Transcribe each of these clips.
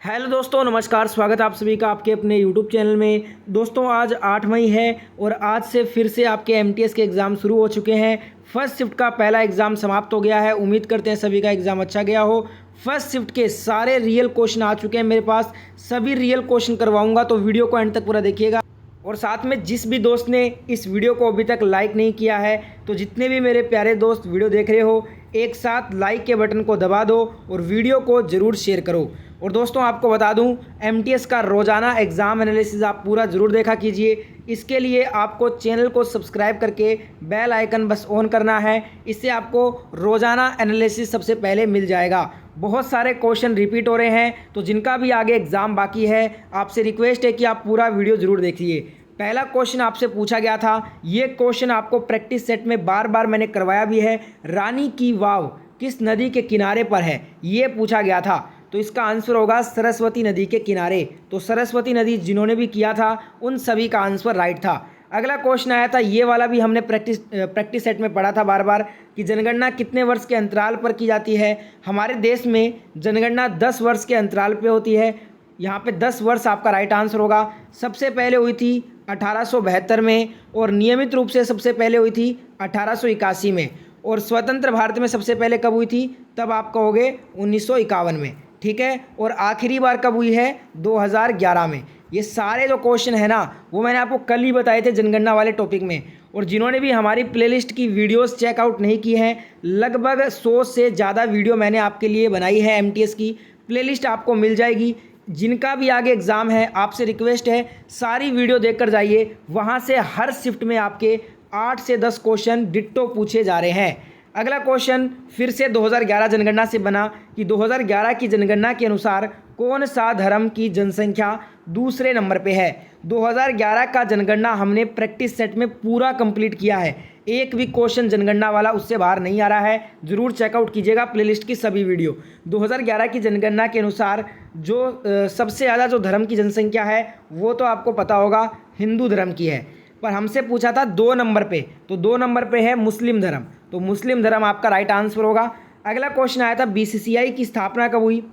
Hello दोस्तों, नमस्कार। स्वागत है आप सभी का आपके अपने यूट्यूब चैनल में। दोस्तों आज 8 मई है और आज से फिर से आपके एमटीएस के एग्ज़ाम शुरू हो चुके हैं। फर्स्ट शिफ्ट का पहला एग्ज़ाम समाप्त हो गया है। उम्मीद करते हैं सभी का एग्ज़ाम अच्छा गया हो। फर्स्ट शिफ्ट के सारे रियल क्वेश्चन आ चुके हैं मेरे पास। सभी रियल क्वेश्चन करवाऊंगा, तो वीडियो को एंड तक पूरा देखिएगा। और साथ में जिस भी दोस्त ने इस वीडियो को अभी तक लाइक नहीं किया है, तो जितने भी मेरे प्यारे दोस्त वीडियो देख रहे हो, एक साथ लाइक के बटन को दबा दो और वीडियो को ज़रूर शेयर करो। और दोस्तों आपको बता दूं, एमटीएस का रोज़ाना एग्ज़ाम एनालिसिस आप पूरा ज़रूर देखा कीजिए। इसके लिए आपको चैनल को सब्सक्राइब करके बेल आइकन बस ऑन करना है। इससे आपको रोज़ाना एनालिसिस सबसे पहले मिल जाएगा। बहुत सारे क्वेश्चन रिपीट हो रहे हैं, तो जिनका भी आगे एग्ज़ाम बाकी है, आपसे रिक्वेस्ट है कि आप पूरा वीडियो ज़रूर देखिए। पहला क्वेश्चन आपसे पूछा गया था, ये क्वेश्चन आपको प्रैक्टिस सेट में बार बार मैंने करवाया भी है। रानी की वाव किस नदी के किनारे पर है, ये पूछा गया था। तो इसका आंसर होगा सरस्वती नदी के किनारे। तो सरस्वती नदी जिन्होंने भी किया था उन सभी का आंसर राइट था। अगला क्वेश्चन आया था, ये वाला भी हमने प्रैक्टिस सेट में पढ़ा था बार बार, कि जनगणना कितने वर्ष के अंतराल पर की जाती है। हमारे देश में जनगणना 10 वर्ष के अंतराल पे होती है। यहाँ पे 10 वर्ष आपका राइट आंसर होगा। सबसे पहले हुई थी 1872 में, और नियमित रूप से सबसे पहले हुई थी 1881 में, और स्वतंत्र भारत में सबसे पहले कब हुई थी, तब आप कहोगे 1951 में। ठीक है, और आखिरी बार कब हुई है, 2011 में। ये सारे जो क्वेश्चन है ना, वो मैंने आपको कल ही बताए थे जनगणना वाले टॉपिक में। और जिन्होंने भी हमारी प्लेलिस्ट की वीडियोस चेकआउट नहीं की हैं, लगभग 100 से ज़्यादा वीडियो मैंने आपके लिए बनाई है। एमटीएस की प्लेलिस्ट आपको मिल जाएगी। जिनका भी आगे एग्ज़ाम है, आपसे रिक्वेस्ट है सारी वीडियो देखकर जाइए। वहाँ से हर शिफ्ट में आपके 8 से 10 क्वेश्चन डिट्टो पूछे जा रहे हैं। अगला क्वेश्चन फिर से 2011 जनगणना से बना कि 2011 की जनगणना के अनुसार कौन सा धर्म की जनसंख्या दूसरे नंबर पे है। 2011 का जनगणना हमने प्रैक्टिस सेट में पूरा कंप्लीट किया है। एक भी क्वेश्चन जनगणना वाला उससे बाहर नहीं आ रहा है। ज़रूर चेकआउट कीजिएगा प्लेलिस्ट की सभी वीडियो। 2011 की जनगणना के अनुसार जो सबसे ज़्यादा जो धर्म की जनसंख्या है, वो तो आपको पता होगा हिंदू धर्म की है। पर हमसे पूछा था 2 नंबर पे, तो 2 नंबर पे है मुस्लिम धर्म। तो मुस्लिम धर्म आपका राइट आंसर होगा। अगला क्वेश्चन आया था, बीसीसीआई की स्थापना कब हुई।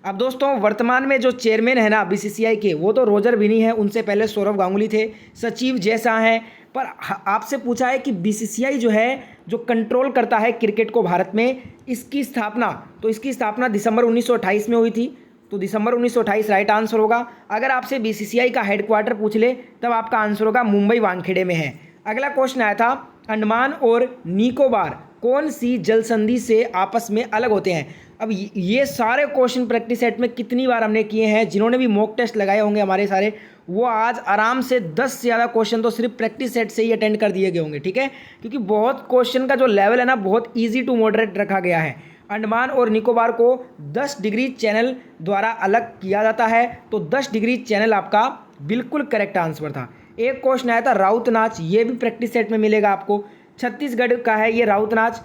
अब दोस्तों वर्तमान में जो चेयरमैन है ना बीसीसीआई के, वो तो रोजर बिनी है। उनसे पहले सौरव गांगुली थे। सचिव जैसा हैं। पर आपसे पूछा है कि बीसीसीआई जो है, जो कंट्रोल करता है क्रिकेट को भारत में, इसकी स्थापना, तो इसकी स्थापना दिसंबर 1928 में हुई थी। तो दिसंबर 1928 राइट आंसर होगा। अगर आपसे बीसीसीआई का हेडक्वार्टर पूछ ले, तब आपका आंसर होगा मुंबई वानखेड़े में है। अगला क्वेश्चन आया था, अंडमान और निकोबार कौन सी जल संधि से आपस में अलग होते हैं। अब ये सारे क्वेश्चन प्रैक्टिस सेट में कितनी बार हमने किए हैं। जिन्होंने भी मॉक टेस्ट लगाए होंगे हमारे सारे, वो आज आराम से 10 से ज़्यादा क्वेश्चन तो सिर्फ प्रैक्टिस सेट से ही अटेंड कर दिए गए होंगे। ठीक है, क्योंकि बहुत क्वेश्चन का जो लेवल है ना, बहुत ईजी टू मॉडरेट रखा गया है। अंडमान और निकोबार को 10 डिग्री चैनल द्वारा अलग किया जाता है। तो 10 डिग्री चैनल आपका बिल्कुल करेक्ट आंसर था। एक क्वेश्चन आया था राउत नाच, ये भी प्रैक्टिस सेट में मिलेगा आपको। छत्तीसगढ़ का है ये राउत नाच।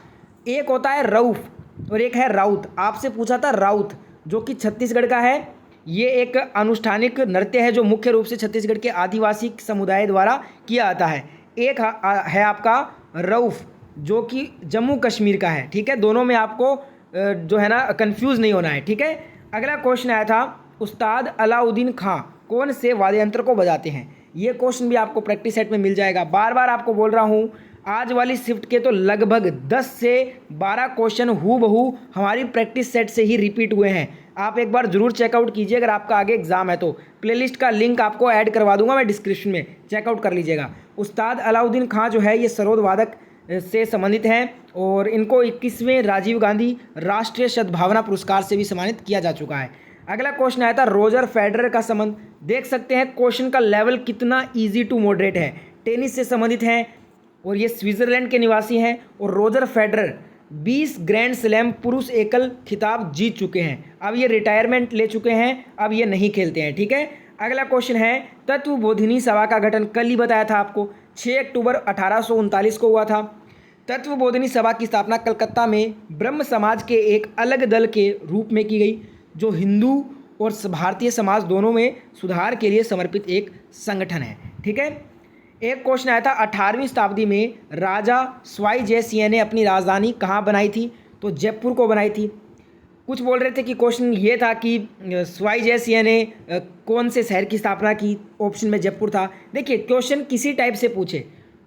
एक होता है रऊफ और एक है राउत। आपसे पूछा था राउत, जो कि छत्तीसगढ़ का है। ये एक अनुष्ठानिक नृत्य है जो मुख्य रूप से छत्तीसगढ़ के आदिवासी समुदाय द्वारा किया जाता है। एक है आपका रऊफ, जो कि जम्मू कश्मीर का है। ठीक है, दोनों में आपको जो है ना कंफ्यूज नहीं होना है। ठीक है, अगला क्वेश्चन आया था, उस्ताद अलाउद्दीन खां कौन से वाद्य यंत्र को बजाते हैं। ये क्वेश्चन भी आपको प्रैक्टिस सेट में मिल जाएगा। बार बार आपको बोल रहा हूँ, आज वाली शिफ्ट के तो लगभग 10 से 12 क्वेश्चन हूबहू हमारी प्रैक्टिस सेट से ही रिपीट हुए हैं। आप एक बार ज़रूर चेकआउट कीजिए। अगर आपका आगे एग्जाम है तो प्लेलिस्ट का लिंक आपको ऐड करवा दूंगा मैं डिस्क्रिप्शन में, चेकआउट कर लीजिएगा। उस्ताद अलाउद्दीन खां जो है, ये सरोद वादक से संबंधित हैं और इनको 21वें राजीव गांधी राष्ट्रीय सद्भावना पुरस्कार से भी सम्मानित किया जा चुका है। अगला क्वेश्चन आया था, रोजर फेडरर का संबंध। देख सकते हैं क्वेश्चन का लेवल कितना इजी टू मॉडरेट है। टेनिस से संबंधित हैं और ये स्विट्जरलैंड के निवासी हैं। और रोजर फेडरर 20 ग्रैंड स्लैम पुरुष एकल खिताब जीत चुके हैं। अब ये रिटायरमेंट ले चुके हैं, अब ये नहीं खेलते हैं। ठीक है, अगला क्वेश्चन है, तत्वबोधिनी सभा का गठन कल ही बताया था आपको, 6 अक्टूबर 1839 को हुआ था। तत्वबोधिनी सभा की स्थापना कलकत्ता में ब्रह्म समाज के एक अलग दल के रूप में की गई, जो हिंदू और भारतीय समाज दोनों में सुधार के लिए समर्पित एक संगठन है। ठीक है, एक क्वेश्चन आया था, 18वीं शताब्दी में राजा स्वाई जय सिंह ने अपनी राजधानी कहाँ बनाई थी। तो जयपुर को बनाई थी। कुछ बोल रहे थे कि क्वेश्चन ये था कि स्वाई ने कौन से शहर की स्थापना की, ऑप्शन में जयपुर था। देखिए क्वेश्चन किसी टाइप से पूछे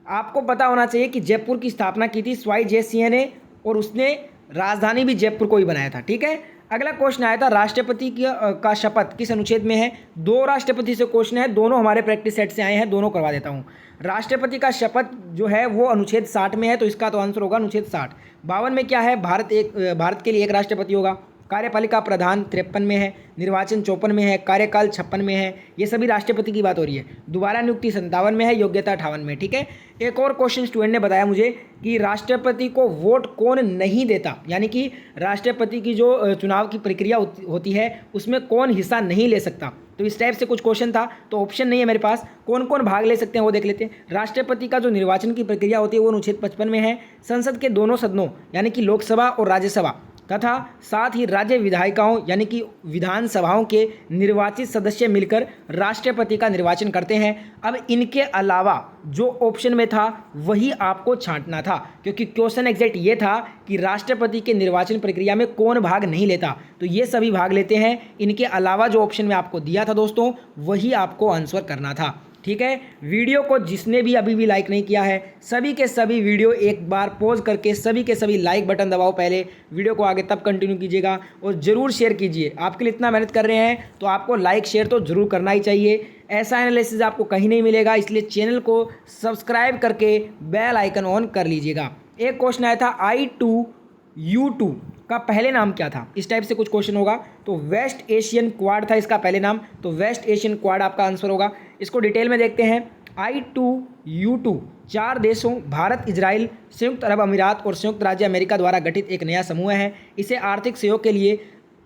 आपको पता होना चाहिए कि जयपुर की स्थापना की थी स्वाई ने, और उसने राजधानी भी जयपुर को ही बनाया था। ठीक है, अगला क्वेश्चन आया था राष्ट्रपति का शपथ किस अनुच्छेद में है। दो राष्ट्रपति से क्वेश्चन है, दोनों हमारे प्रैक्टिस सेट से आए हैं, दोनों करवा देता हूँ। राष्ट्रपति का शपथ जो है वो अनुच्छेद 60 में है, तो इसका तो आंसर होगा अनुच्छेद 60। 52 में क्या है, भारत के लिए एक राष्ट्रपति होगा। कार्यपालिका प्रधान 53 में है, निर्वाचन 54 में है, कार्यकाल 56 में है। ये सभी राष्ट्रपति की बात हो रही है। दोबारा नियुक्ति 57 में है, योग्यता 58 में। ठीक है, एक और क्वेश्चन स्टूडेंट ने बताया मुझे कि राष्ट्रपति को वोट कौन नहीं देता, यानी कि राष्ट्रपति की जो चुनाव की प्रक्रिया होती है उसमें कौन हिस्सा नहीं ले सकता। तो इस टाइप से कुछ क्वेश्चन था, तो ऑप्शन नहीं है मेरे पास। कौन कौन भाग ले सकते हैं वो देख लेते हैं। राष्ट्रपति का जो निर्वाचन की प्रक्रिया होती है वो अनुच्छेद 55 में है। संसद के दोनों सदनों यानी कि लोकसभा और राज्यसभा तथा साथ ही राज्य विधायिकाओं यानी कि विधानसभाओं के निर्वाचित सदस्य मिलकर राष्ट्रपति का निर्वाचन करते हैं। अब इनके अलावा जो ऑप्शन में था वही आपको छांटना था, क्योंकि क्वेश्चन एग्जैक्ट ये था कि राष्ट्रपति के निर्वाचन प्रक्रिया में कौन भाग नहीं लेता, तो ये सभी भाग लेते हैं। इनके अलावा जो ऑप्शन में आपको दिया था दोस्तों वही आपको आंसर करना था। ठीक है, वीडियो को जिसने भी अभी भी लाइक नहीं किया है सभी के सभी वीडियो एक बार पॉज करके सभी के सभी लाइक बटन दबाओ पहले, वीडियो को आगे तब कंटिन्यू कीजिएगा और ज़रूर शेयर कीजिए। आपके लिए इतना मेहनत कर रहे हैं तो आपको लाइक शेयर तो ज़रूर करना ही चाहिए। ऐसा एनालिसिस आपको कहीं नहीं मिलेगा, इसलिए चैनल को सब्सक्राइब करके बेल आइकन ऑन कर लीजिएगा। एक क्वेश्चन आया था I2U2 का पहले नाम क्या था, इस टाइप से कुछ क्वेश्चन होगा। तो वेस्ट एशियन क्वाड था इसका पहले नाम, तो वेस्ट एशियन क्वाड आपका आंसर होगा। इसको डिटेल में देखते हैं। I2U2 4 देशों भारत, इजराइल, संयुक्त अरब अमीरात और संयुक्त राज्य अमेरिका द्वारा गठित एक नया समूह है। इसे आर्थिक सहयोग के लिए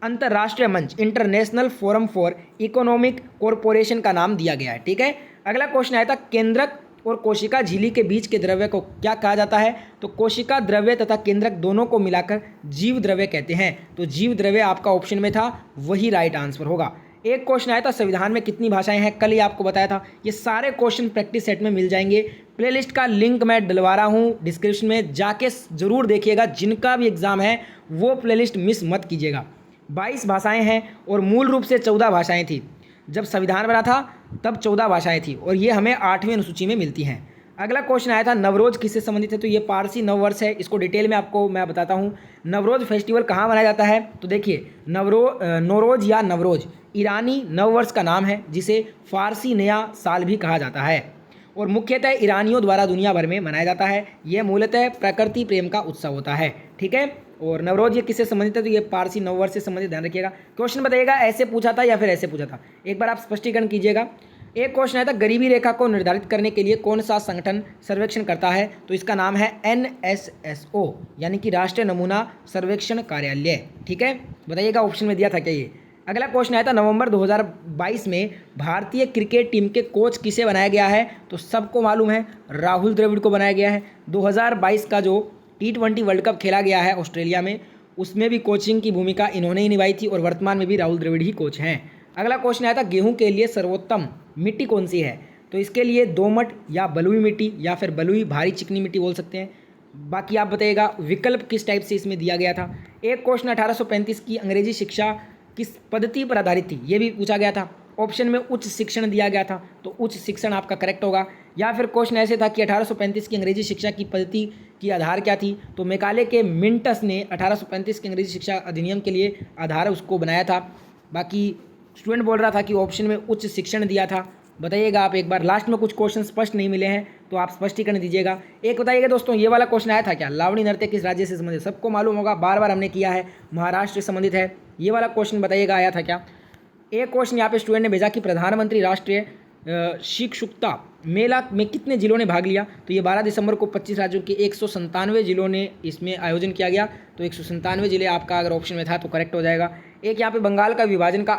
अंतर्राष्ट्रीय मंच international forum for economic corporation का नाम दिया गया है। ठीक है, अगला क्वेश्चन आया था केंद्रक और कोशिका झिल्ली के बीच के द्रव्य को क्या कहा जाता है। तो कोशिका द्रव्य तथा केंद्रक दोनों को मिलाकर जीव द्रव्य कहते हैं। तो जीव द्रव्य आपका ऑप्शन में था, वही राइट आंसर होगा। एक क्वेश्चन आया था संविधान में कितनी भाषाएं हैं, कल ही आपको बताया था। ये सारे क्वेश्चन प्रैक्टिस सेट में मिल जाएंगे। प्लेलिस्ट का लिंक मैं डलवा रहा हूँ डिस्क्रिप्शन में, जाके जरूर देखिएगा। जिनका भी एग्जाम है वो प्लेलिस्ट मिस मत कीजिएगा। 22 भाषाएं हैं और मूल रूप से 14 भाषाएं थी। जब संविधान बना था तब 14 भाषाएं थी और ये हमें 8वीं अनुसूची में मिलती हैं। अगला क्वेश्चन आया था नवरोज किससे संबंधित है। तो ये पारसी नववर्ष है, इसको डिटेल में आपको मैं बताता हूँ। नवरोज फेस्टिवल कहाँ मनाया जाता है। तो देखिए नौरोज या नवरोज ईरानी नववर्ष का नाम है, जिसे फारसी नया साल भी कहा जाता है और मुख्यतः ईरानियों द्वारा दुनिया भर में मनाया जाता है। यह मूलतः प्रकृति प्रेम का उत्सव होता है। ठीक है, और नवरोज ये किससे संबंधित है। तो ये पारसी नववर्ष से संबंधित, ध्यान रखिएगा। क्वेश्चन बताइएगा ऐसे पूछा था या फिर ऐसे पूछा था, एक बार आप स्पष्टीकरण कीजिएगा। एक क्वेश्चन आया था गरीबी रेखा को निर्धारित करने के लिए कौन सा संगठन सर्वेक्षण करता है। तो इसका नाम है NSSO यानी कि राष्ट्रीय नमूना सर्वेक्षण कार्यालय। ठीक है, बताइएगा ऑप्शन में दिया था क्या ये। अगला क्वेश्चन आया था नवंबर 2022 में भारतीय क्रिकेट टीम के कोच किसे बनाया गया है। तो सबको मालूम है राहुल द्रविड़ को बनाया गया है। 2022 का जो T20 वर्ल्ड कप खेला गया है ऑस्ट्रेलिया में, उसमें भी कोचिंग की भूमिका इन्होंने ही निभाई थी और वर्तमान में भी राहुल द्रविड़ ही कोच हैं। अगला क्वेश्चन आया था गेहूं के लिए सर्वोत्तम मिट्टी कौन सी है। तो इसके लिए दोमट या बलुई मिट्टी या फिर बलुई भारी चिकनी मिट्टी बोल सकते हैं। बाकी आप बताइएगा विकल्प किस टाइप से इसमें दिया गया था। एक क्वेश्चन 1835 की अंग्रेजी शिक्षा किस पद्धति पर आधारित थी, ये भी पूछा गया था। ऑप्शन में उच्च शिक्षण दिया गया था, तो उच्च शिक्षण आपका करेक्ट होगा। या फिर क्वेश्चन ऐसे था कि 1835 की अंग्रेजी शिक्षा की पद्धति की आधार क्या थी। तो मेकाले के मिंटस ने 1835 की अंग्रेजी शिक्षा अधिनियम के लिए आधार उसको बनाया था। बाकी स्टूडेंट बोल रहा था कि ऑप्शन में उच्च शिक्षण दिया था। बताइएगा आप एक बार, लास्ट में कुछ क्वेश्चन स्पष्ट नहीं मिले हैं तो आप स्पष्टीकरण दीजिएगा। एक बताइएगा दोस्तों, ये वाला क्वेश्चन आया था क्या, लावणी नृत्य किस राज्य से संबंधित। सबको मालूम होगा, बार बार हमने किया है, महाराष्ट्र से संबंधित है। ये वाला क्वेश्चन बताइएगा आया था क्या। एक क्वेश्चन यहाँ पे स्टूडेंट ने भेजा कि प्रधानमंत्री राष्ट्रीय शिक्षुता मेला में कितने जिलों ने भाग लिया। तो ये 12 दिसंबर को 25 राज्यों के 197 जिलों ने इसमें आयोजन किया गया। तो 197 जिले आपका अगर ऑप्शन में था तो करेक्ट हो जाएगा। एक यहाँ पे बंगाल का विभाजन का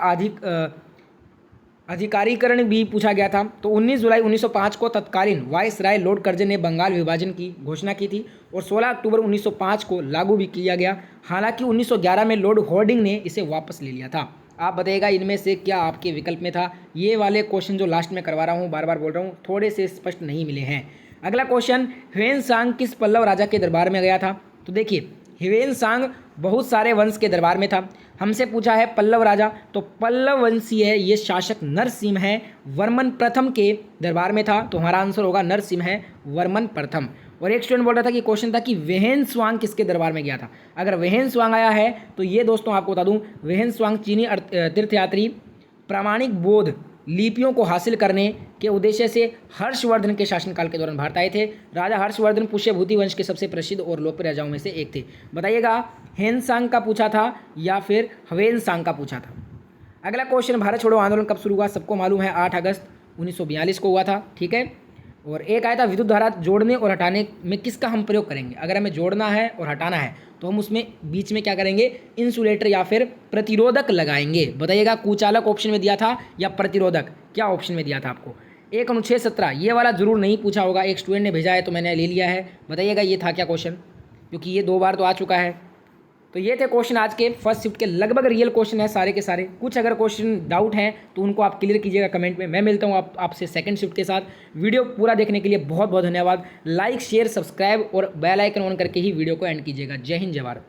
अधिकारीकरण भी पूछा गया था। तो 19 जुलाई 1905 को तत्कालीन वायसराय लॉर्ड कर्जन ने बंगाल विभाजन की घोषणा की थी और 16 अक्टूबर 1905 को लागू भी किया गया। हालांकि 1911 में लॉर्ड हॉर्डिंग ने इसे वापस ले लिया था। आप बताइएगा इनमें से क्या आपके विकल्प में था। ये वाले क्वेश्चन जो लास्ट में करवा रहा हूँ, बार बार बोल रहा हूँ, थोड़े से स्पष्ट नहीं मिले हैं। अगला क्वेश्चन, ह्वेनसांग किस पल्लव राजा के दरबार में गया था। तो देखिए ह्वेनसांग बहुत सारे वंश के दरबार में था। हमसे पूछा है पल्लव राजा, तो पल्लव वंशीय ये शासक नरसिम्हा वर्मन प्रथम के दरबार में था, तो हमारा आंसर होगा नरसिम्हा वर्मन प्रथम। और एक स्टूडेंट बोल रहा था कि क्वेश्चन था कि वेहेनस्वांग किसके दरबार में गया था। अगर वेहेनस्वांग आया है तो ये दोस्तों आपको बता दूं, वेहेनस्वांग चीनी तीर्थयात्री प्रामाणिक बौद्ध लिपियों को हासिल करने के उद्देश्य से हर्षवर्धन के शासनकाल के दौरान भारत आए थे। राजा हर्षवर्धन पुष्यभूति वंश के सबसे प्रसिद्ध और लोकप्रिय राजाओं में से एक थे। बताइएगा हेनसांग का पूछा था या फिर हवेनसांग का पूछा था। अगला क्वेश्चन, भारत छोड़ो आंदोलन कब शुरू हुआ? सबको मालूम है 8 अगस्त 1942 को हुआ था, ठीक है। और एक आया था विद्युत धारा जोड़ने और हटाने में किसका हम प्रयोग करेंगे? अगर हमें जोड़ना है और हटाना है तो हम उसमें बीच में क्या करेंगे? इंसुलेटर या फिर प्रतिरोधक लगाएंगे। बताइएगा कुचालक ऑप्शन में दिया था या प्रतिरोधक, क्या ऑप्शन में दिया था आपको? एक अनुच्छेद 17 ये वाला जरूर नहीं पूछा होगा, एक स्टूडेंट ने भेजा है तो मैंने ले लिया है। बताइएगा ये था क्या क्वेश्चन, क्योंकि ये 2 बार तो आ चुका है। तो ये थे क्वेश्चन आज के फर्स्ट शिफ्ट के, लगभग रियल क्वेश्चन है सारे के सारे। कुछ अगर क्वेश्चन डाउट हैं तो उनको आप क्लियर कीजिएगा कमेंट में। मैं मिलता हूँ आपसे सेकंड शिफ्ट के साथ। वीडियो पूरा देखने के लिए बहुत बहुत धन्यवाद। लाइक शेयर सब्सक्राइब और बेल आइकन ऑन करके ही वीडियो को एंड कीजिएगा। जय हिंद जय भारत।